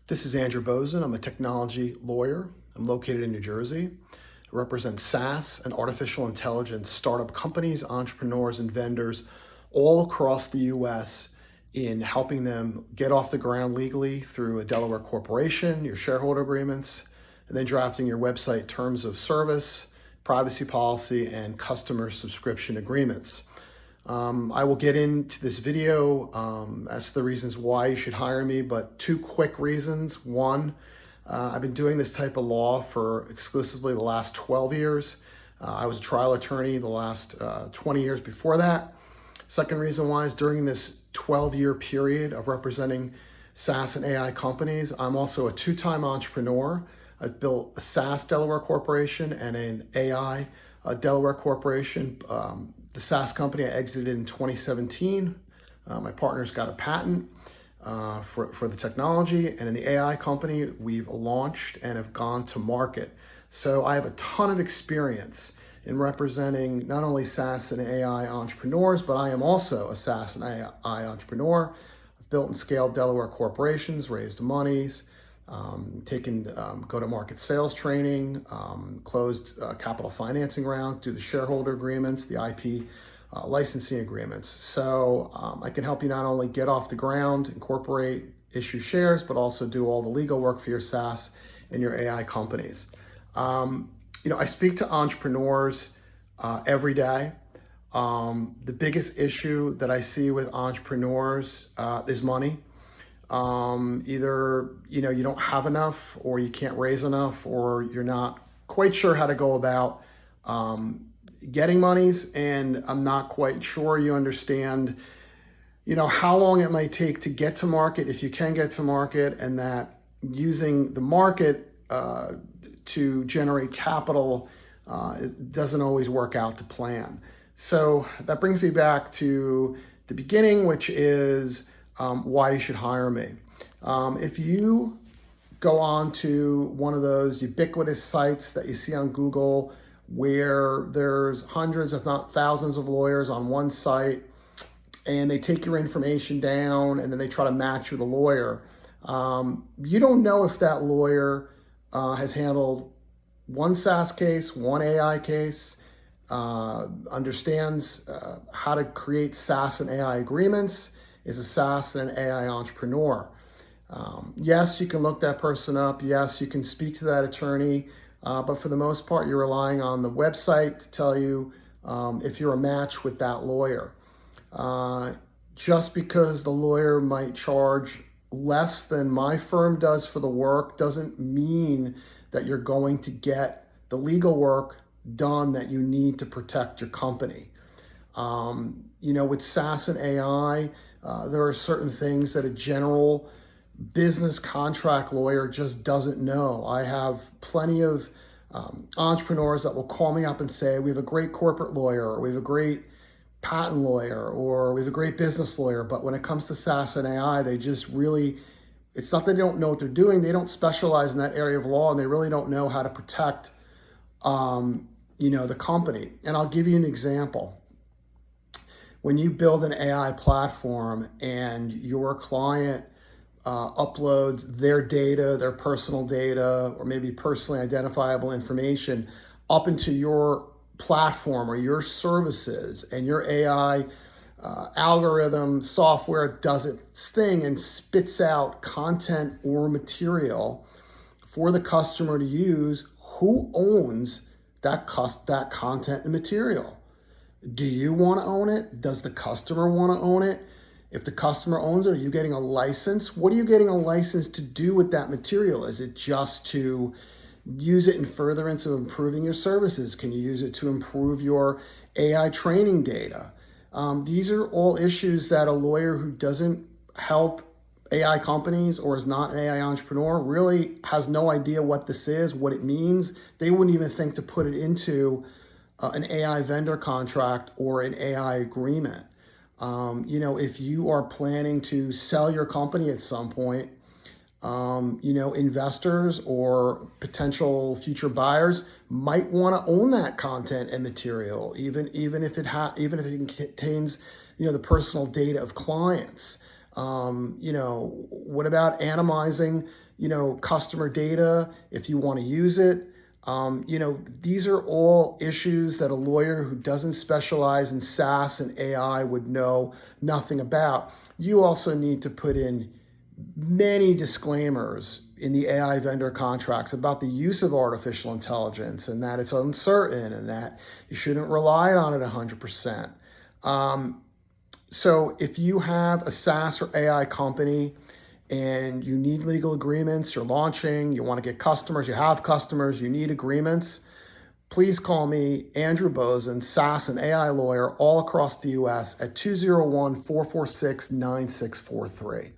This is Andrew Bosin. I'm a technology lawyer. I'm located in New Jersey. I represent SaaS and artificial intelligence startup companies, entrepreneurs, and vendors all across the U.S. in helping them get off the ground legally through a Delaware corporation, your shareholder agreements, and then drafting your website terms of service, privacy policy, and customer subscription agreements. I will get into this video as to the reasons why you should hire me, but two quick reasons. One, I've been doing this type of law for exclusively the last 12 years. I was a trial attorney the last 20 years before that. Second reason why is during this 12-year period of representing SaaS and AI companies, I'm also a two-time entrepreneur. I've built a SaaS Delaware corporation and an AI Delaware corporation. The SaaS company I exited in 2017. My partner's got a patent for the technology, and in the AI company, we've launched and have gone to market. So I have a ton of experience in representing not only SaaS and AI entrepreneurs, but I am also a SaaS and AI entrepreneur. I've built and scaled Delaware corporations, raised monies, taken go-to-market sales training, closed capital financing rounds, do the shareholder agreements, the IP licensing agreements. So I can help you not only get off the ground, incorporate, issue shares, but also do all the legal work for your SaaS and your AI companies. I speak to entrepreneurs every day. The biggest issue that I see with entrepreneurs is money. Either you don't have enough, or you can't raise enough, or you're not quite sure how to go about getting monies, and I'm not quite sure you understand how long it might take to get to market, if you can get to market, and that using the market to generate capital it doesn't always work out to plan. So that brings me back to the beginning, which is why you should hire me. If you go on to one of those ubiquitous sites that you see on Google where there's hundreds, if not thousands of lawyers on one site, and they take your information down and then they try to match you with a lawyer, you don't know if that lawyer has handled one SaaS case, one AI case, understands how to create SaaS and AI agreements, is a SaaS and an AI entrepreneur. Yes, you can look that person up. Yes, you can speak to that attorney. But for the most part, you're relying on the website to tell you if you're a match with that lawyer. Just because the lawyer might charge less than my firm does for the work doesn't mean that you're going to get the legal work done that you need to protect your company. With SaaS and AI, there are certain things that a general business contract lawyer just doesn't know. I have plenty of entrepreneurs that will call me up and say, we have a great corporate lawyer, or we have a great patent lawyer, or we have a great business lawyer. But when it comes to SaaS and AI, they just really, it's not that they don't know what they're doing. They don't specialize in that area of law, and they really don't know how to protect the company. And I'll give you an example. When you build an AI platform and your client uploads their data, their personal data, or maybe personally identifiable information up into your platform or your services, and your AI algorithm software does its thing and spits out content or material for the customer to use, who owns that content and material? Do you want to own it? Does the customer want to own it? If the customer owns it, are you getting a license? What are you getting a license to do with that material? Is it just to use it in furtherance of improving your services? Can you use it to improve your AI training data? These are all issues that a lawyer who doesn't help AI companies or is not an AI entrepreneur really has no idea what this is, what it means. They wouldn't even think to put it into an AI vendor contract or an AI agreement. If you are planning to sell your company at some point, investors or potential future buyers might want to own that content and material, even if it contains, the personal data of clients. What about anonymizing, customer data if you want to use it? These are all issues that a lawyer who doesn't specialize in SaaS and AI would know nothing about. You also need to put in many disclaimers in the AI vendor contracts about the use of artificial intelligence and that it's uncertain and that you shouldn't rely on it 100%. So if you have a SaaS or AI company and you need legal agreements, you're launching, you want to get customers, you have customers, you need agreements, please call me, Andrew Bosin, SaaS and AI lawyer all across the U.S. at 201-446-9643.